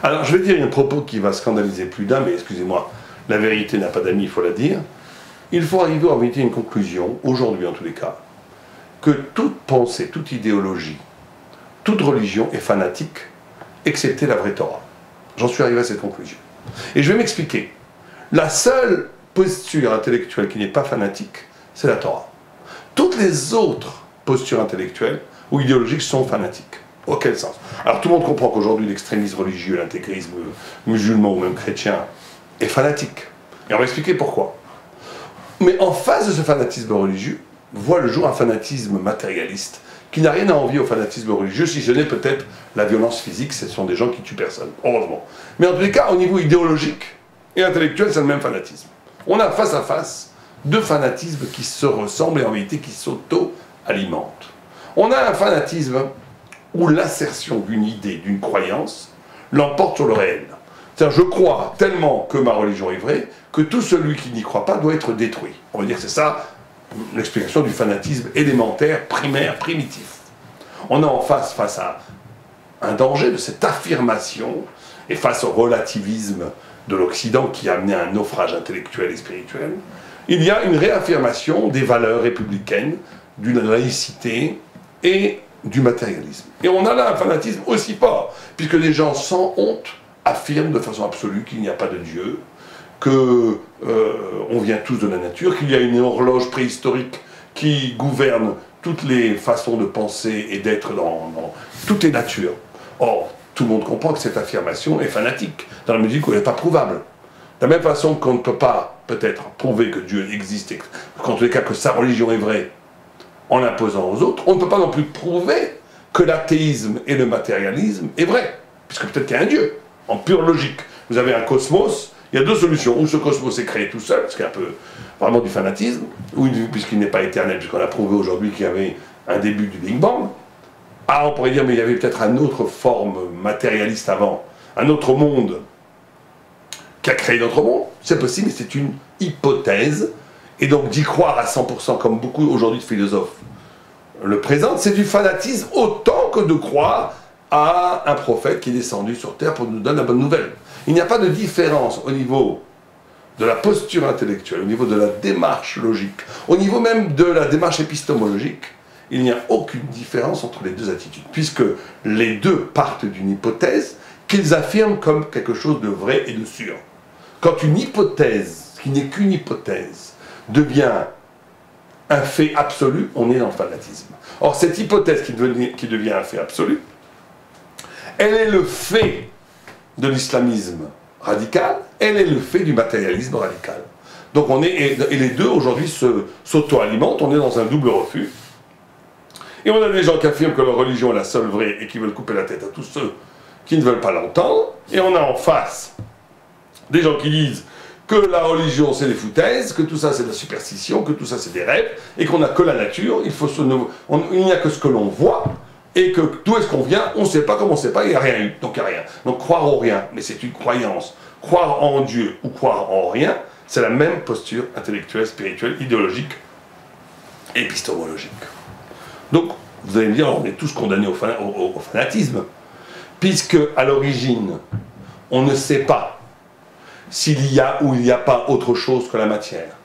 Alors, je vais dire un propos qui va scandaliser plus d'un, mais excusez-moi, la vérité n'a pas d'amis, il faut la dire. Il faut arriver à éviter une conclusion, aujourd'hui en tous les cas, que toute pensée, toute idéologie, toute religion est fanatique, excepté la vraie Torah. J'en suis arrivé à cette conclusion. Et je vais m'expliquer. La seule posture intellectuelle qui n'est pas fanatique, c'est la Torah. Toutes les autres postures intellectuelles ou idéologiques sont fanatiques. Auquel sens? Alors tout le monde comprend qu'aujourd'hui l'extrémisme religieux, l'intégrisme musulman ou même chrétien est fanatique. Et on va expliquer pourquoi. Mais en face de ce fanatisme religieux, voit le jour un fanatisme matérialiste qui n'a rien à envier au fanatisme religieux, si ce n'est peut-être la violence physique, ce sont des gens qui tuent personne, heureusement. Mais en tous les cas, au niveau idéologique et intellectuel, c'est le même fanatisme. On a face à face deux fanatismes qui se ressemblent et en réalité qui s'auto-alimentent. On a un fanatisme où l'assertion d'une idée, d'une croyance, l'emporte sur le réel. C'est-à-dire, je crois tellement que ma religion est vraie, que tout celui qui n'y croit pas doit être détruit. On va dire que c'est ça l'explication du fanatisme élémentaire, primaire, primitif. On est en face à un danger de cette affirmation, et face au relativisme de l'Occident qui a amené à un naufrage intellectuel et spirituel, il y a une réaffirmation des valeurs républicaines, d'une laïcité et du matérialisme. Et on a là un fanatisme aussi fort, puisque les gens sans honte affirment de façon absolue qu'il n'y a pas de Dieu, que on vient tous de la nature, qu'il y a une horloge préhistorique qui gouverne toutes les façons de penser et d'être dans toutes les natures. Or, tout le monde comprend que cette affirmation est fanatique, dans la mesure où elle n'est pas prouvable. De la même façon qu'on ne peut pas, peut-être, prouver que Dieu existe, et qu'en tous les cas que sa religion est vraie, en l'imposant aux autres, on ne peut pas non plus prouver que l'athéisme et le matérialisme est vrai, puisque peut-être qu'il y a un Dieu, en pure logique. Vous avez un cosmos, il y a deux solutions, ou ce cosmos est créé tout seul, ce qui est un peu vraiment du fanatisme, ou puisqu'il n'est pas éternel, puisqu'on a prouvé aujourd'hui qu'il y avait un début du Big Bang. Ah, on pourrait dire, mais il y avait peut-être une autre forme matérialiste avant, un autre monde qui a créé notre monde. C'est possible, mais c'est une hypothèse. Et donc d'y croire à 100%, comme beaucoup aujourd'hui de philosophes le présentent, c'est du fanatisme autant que de croire à un prophète qui est descendu sur terre pour nous donner la bonne nouvelle. Il n'y a pas de différence au niveau de la posture intellectuelle, au niveau de la démarche logique, au niveau même de la démarche épistémologique. Il n'y a aucune différence entre les deux attitudes, puisque les deux partent d'une hypothèse qu'ils affirment comme quelque chose de vrai et de sûr. Quand une hypothèse, qui n'est qu'une hypothèse, devient un fait absolu, on est dans le fanatisme. Or, cette hypothèse qui devient un fait absolu, elle est le fait de l'islamisme radical, elle est le fait du matérialisme radical. Donc on est, et les deux aujourd'hui s'auto-alimentent, on est dans un double refus. Et on a des gens qui affirment que leur religion est la seule vraie et qui veulent couper la tête à tous ceux qui ne veulent pas l'entendre. Et on a en face des gens qui disent que la religion c'est des foutaises, que tout ça c'est de la superstition, que tout ça c'est des rêves, et qu'on n'a que la nature, il n'y a que ce que l'on voit, et que d'où est-ce qu'on vient, on ne sait pas, comme on ne sait pas, il n'y a rien eu, donc il n'y a rien. Donc croire au rien, mais c'est une croyance. Croire en Dieu ou croire en rien, c'est la même posture intellectuelle, spirituelle, idéologique, épistémologique. Donc, vous allez me dire, on est tous condamnés au fanatisme, puisque à l'origine, on ne sait pas s'il y a ou il n'y a pas autre chose que la matière.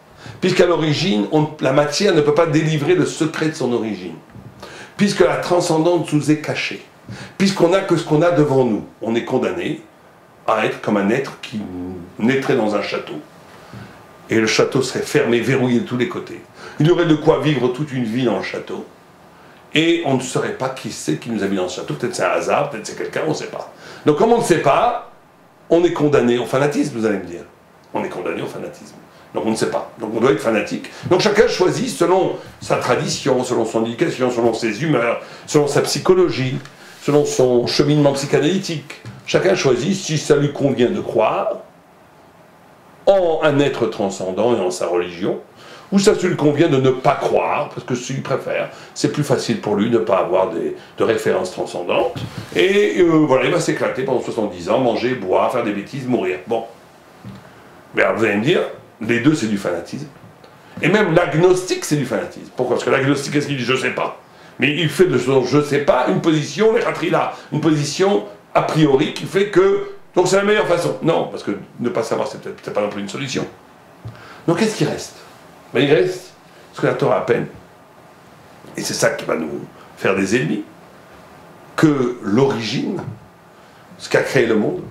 Puisqu'à l'origine, la matière ne peut pas délivrer le secret de son origine. Puisque la transcendance nous est cachée. Puisqu'on n'a que ce qu'on a devant nous. On est condamné à être comme un être qui naîtrait dans un château. Et le château serait fermé, verrouillé de tous les côtés. Il y aurait de quoi vivre toute une vie dans le château. Et on ne saurait pas qui c'est qui nous a mis dans ce château. Peut-être c'est un hasard, peut-être c'est quelqu'un, on ne sait pas. Donc comme on ne sait pas, on est condamné au fanatisme, vous allez me dire. On est condamné au fanatisme. Donc on ne sait pas. Donc on doit être fanatique. Donc chacun choisit selon sa tradition, selon son éducation, selon ses humeurs, selon sa psychologie, selon son cheminement psychanalytique. Chacun choisit si ça lui convient de croire en un être transcendant et en sa religion, ou ça lui convient de ne pas croire, parce que s'il préfère, c'est plus facile pour lui de ne pas avoir de références transcendantes, et voilà, il va s'éclater pendant 70 ans, manger, boire, faire des bêtises, mourir. Bon. Mais alors, vous allez me dire, les deux c'est du fanatisme. Et même l'agnostique c'est du fanatisme. Pourquoi? Parce que l'agnostique, qu'est-ce qu'il dit? Je sais pas. Mais il fait de son je sais pas une position, une position a priori qui fait que Donc c'est la meilleure façon. Non, parce que ne pas savoir, c'est peut-être pas non plus une solution. Donc qu'est-ce qui reste? Ben, il reste ce que la Torah appelle, et c'est ça qui va nous faire des ennemis, que l'origine, ce qui a créé le monde,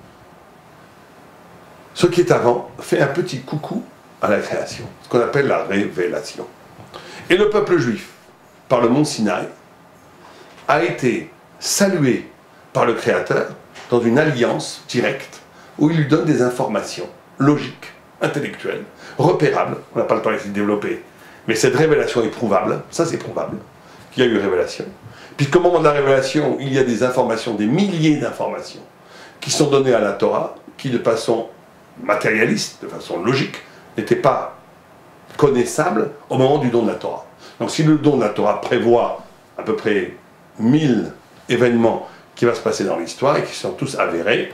ce qui est avant, fait un petit coucou à la création, ce qu'on appelle la révélation. Et le peuple juif, par le mont Sinaï, a été salué par le Créateur dans une alliance directe où il lui donne des informations logiques, intellectuelles, repérables. On n'a pas le temps ici de développer, mais cette révélation est prouvable, ça c'est prouvable, qu'il y a eu révélation. Puisqu'au moment de la révélation, il y a des informations, des milliers d'informations qui sont données à la Torah, qui de façon matérialiste, de façon logique, n'étaient pas connaissables au moment du don de la Torah. Donc si le don de la Torah prévoit à peu près 1000 événements qui vont se passer dans l'histoire et qui sont tous avérés,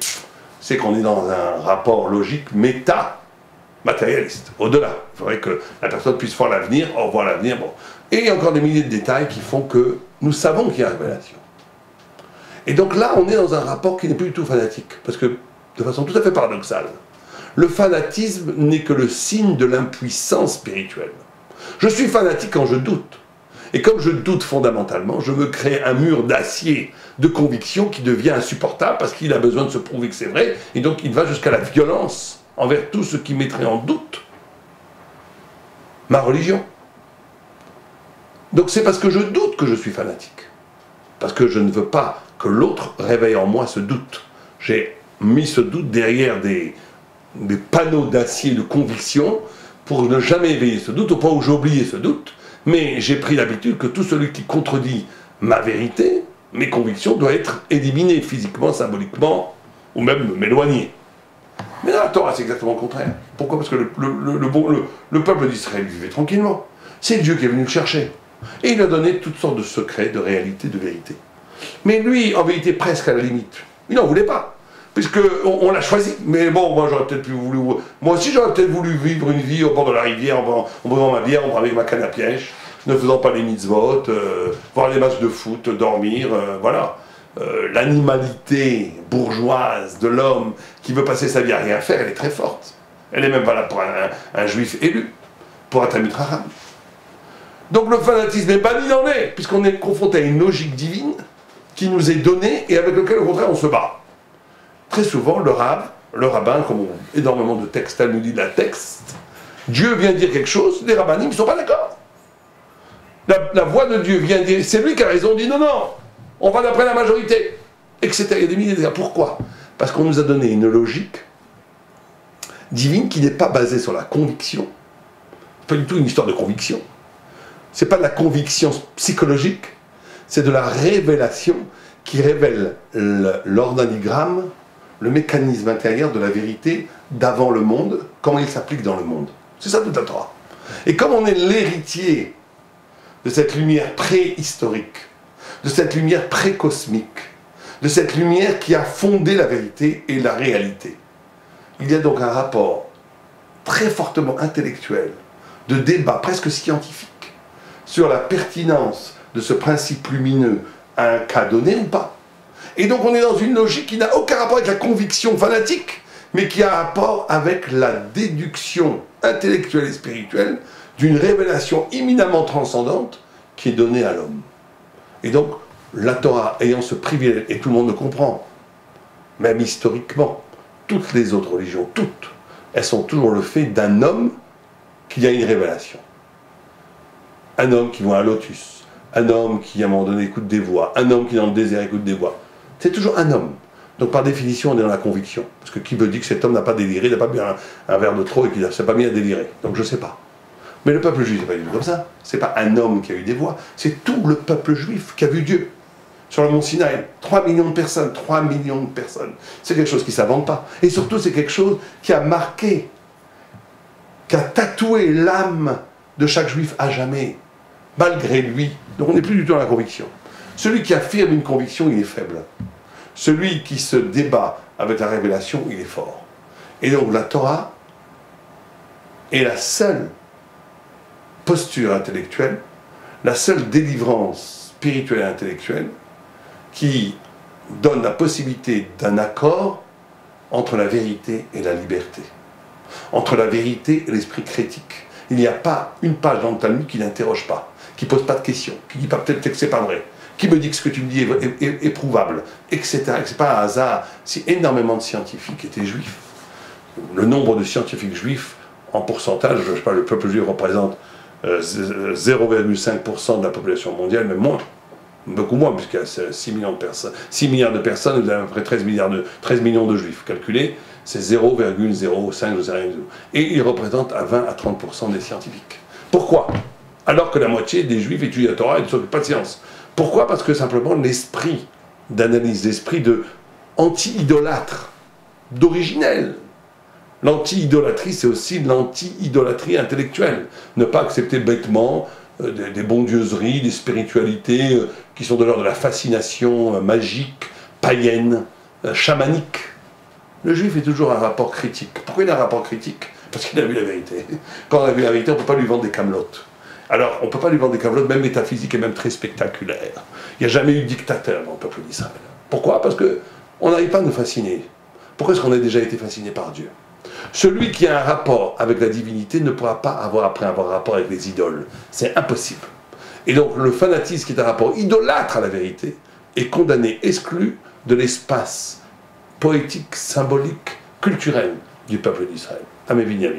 c'est qu'on est dans un rapport logique méta-matérialiste. Au-delà, il faudrait que la personne puisse voir l'avenir, voir l'avenir, bon. Et il y a encore des milliers de détails qui font que nous savons qu'il y a révélation. Et donc là, on est dans un rapport qui n'est plus du tout fanatique, parce que, de façon tout à fait paradoxale, le fanatisme n'est que le signe de l'impuissance spirituelle. Je suis fanatique quand je doute. Et comme je doute fondamentalement, je me crée un mur d'acier de conviction qui devient insupportable parce qu'il a besoin de se prouver que c'est vrai, et donc il va jusqu'à la violence envers tout ce qui mettrait en doute ma religion. Donc c'est parce que je doute que je suis fanatique. Parce que je ne veux pas que l'autre réveille en moi ce doute. J'ai mis ce doute derrière des panneaux d'acier de conviction pour ne jamais éveiller ce doute, au point où j'ai oublié ce doute. Mais j'ai pris l'habitude que tout celui qui contredit ma vérité, mes convictions, doit être éliminé physiquement, symboliquement, ou même m'éloigner. Mais dans la Torah, c'est exactement le contraire. Pourquoi? Parce que le peuple d'Israël vivait tranquillement. C'est Dieu qui est venu le chercher. Et il a donné toutes sortes de secrets, de réalités, de vérités. Mais lui, en vérité, presque à la limite, il n'en voulait pas. Puisqu'on l'a choisi. Mais bon, moi j'aurais peut-être voulu. Moi aussi j'aurais peut-être voulu vivre une vie au bord de la rivière, en buvant ma bière, avec ma canne à pêche, ne faisant pas les mitzvot, voir les matchs de foot, dormir, voilà. L'animalité bourgeoise de l'homme qui veut passer sa vie à rien faire, elle est très forte. Elle est même valable pour un juif élu, pour un Talmid Chacham. Donc le fanatisme est banni d'en est, puisqu'on est confronté à une logique divine qui nous est donnée et avec laquelle au contraire on se bat. Très souvent, le rabbin, comme énormément de textes talmudiques la texte, Dieu vient dire quelque chose, les rabbinim ne sont pas d'accord. La voix de Dieu vient dire, c'est lui qui a raison, dit non, non, on va d'après la majorité, etc. Il y a des milliers de cas. Pourquoi? Parce qu'on nous a donné une logique divine qui n'est pas basée sur la conviction. Pas du tout une histoire de conviction. C'est pas de la conviction psychologique, c'est de la révélation qui révèle l'organigramme, le mécanisme intérieur de la vérité d'avant le monde, comment il s'applique dans le monde. C'est ça toute la Torah. Et comme on est l'héritier de cette lumière préhistorique, de cette lumière précosmique, de cette lumière qui a fondé la vérité et la réalité, il y a donc un rapport très fortement intellectuel, de débat presque scientifique, sur la pertinence de ce principe lumineux à un cas donné ou pas. Et donc on est dans une logique qui n'a aucun rapport avec la conviction fanatique, mais qui a rapport avec la déduction intellectuelle et spirituelle d'une révélation éminemment transcendante qui est donnée à l'homme. Et donc, la Torah ayant ce privilège, et tout le monde le comprend, même historiquement, toutes les autres religions, toutes, elles sont toujours le fait d'un homme qui a une révélation. Un homme qui voit un lotus, un homme qui à un moment donné écoute des voix, un homme qui dans le désert écoute des voix. C'est toujours un homme. Donc par définition, on est dans la conviction. Parce que qui veut dire que cet homme n'a pas déliré, n'a pas bu un verre de trop et qu'il ne s'est pas mis à délirer. Donc je ne sais pas. Mais le peuple juif, c'est pas du tout comme ça. C'est pas un homme qui a eu des voix, c'est tout le peuple juif qui a vu Dieu. Sur le mont Sinaï, 3 millions de personnes, 3 millions de personnes. C'est quelque chose qui ne s'invente pas. Et surtout, c'est quelque chose qui a marqué, qui a tatoué l'âme de chaque juif à jamais, malgré lui. Donc on n'est plus du tout dans la conviction. Celui qui affirme une conviction, il est faible. Celui qui se débat avec la révélation, il est fort. Et donc la Torah est la seule posture intellectuelle, la seule délivrance spirituelle et intellectuelle qui donne la possibilité d'un accord entre la vérité et la liberté, entre la vérité et l'esprit critique. Il n'y a pas une page dans le Talmud qui n'interroge pas, qui ne pose pas de questions, qui ne dit pas peut-être que c'est pas vrai, qui me dit que ce que tu me dis est prouvable, etc. C'est pas un hasard si énormément de scientifiques étaient juifs. Le nombre de scientifiques juifs, en pourcentage, je sais pas, le peuple juif représente 0,5% de la population mondiale, mais moins. Beaucoup moins, puisqu'il y a 6 millions de personnes. 6 milliards de personnes, il y a à peu près 13 millions de juifs. Calculé, c'est 0,05, je sais rien. Et ils représentent à 20 à 30% des scientifiques. Pourquoi? Alors que la moitié des juifs étudient la Torah et ne s'occupent pas de science. Pourquoi? Parce que simplement l'esprit d'analyse, l'esprit de anti-idolâtre, d'originel. L'anti-idolâtrie, c'est aussi l'anti-idolâtrie intellectuelle. Ne pas accepter bêtement des bondieuseries, des spiritualités qui sont de l'ordre de la fascination magique, païenne, chamanique. Le juif est toujours un rapport critique. Pourquoi il a un rapport critique? Parce qu'il a vu la vérité. Quand on a vu la vérité, on ne peut pas lui vendre des camelotes. Alors, on ne peut pas lui vendre des camelotes, même métaphysiques et même très spectaculaires. Il n'y a jamais eu de dictateur dans le peuple d'Israël. Pourquoi? Parce qu'on n'arrive pas à nous fasciner. Pourquoi est-ce qu'on a déjà été fasciné par Dieu? Celui qui a un rapport avec la divinité ne pourra pas après avoir un rapport avec les idoles. C'est impossible. Et donc le fanatisme qui est un rapport idolâtre à la vérité est condamné, exclu de l'espace poétique, symbolique, culturel du peuple d'Israël. Amé Binyamin.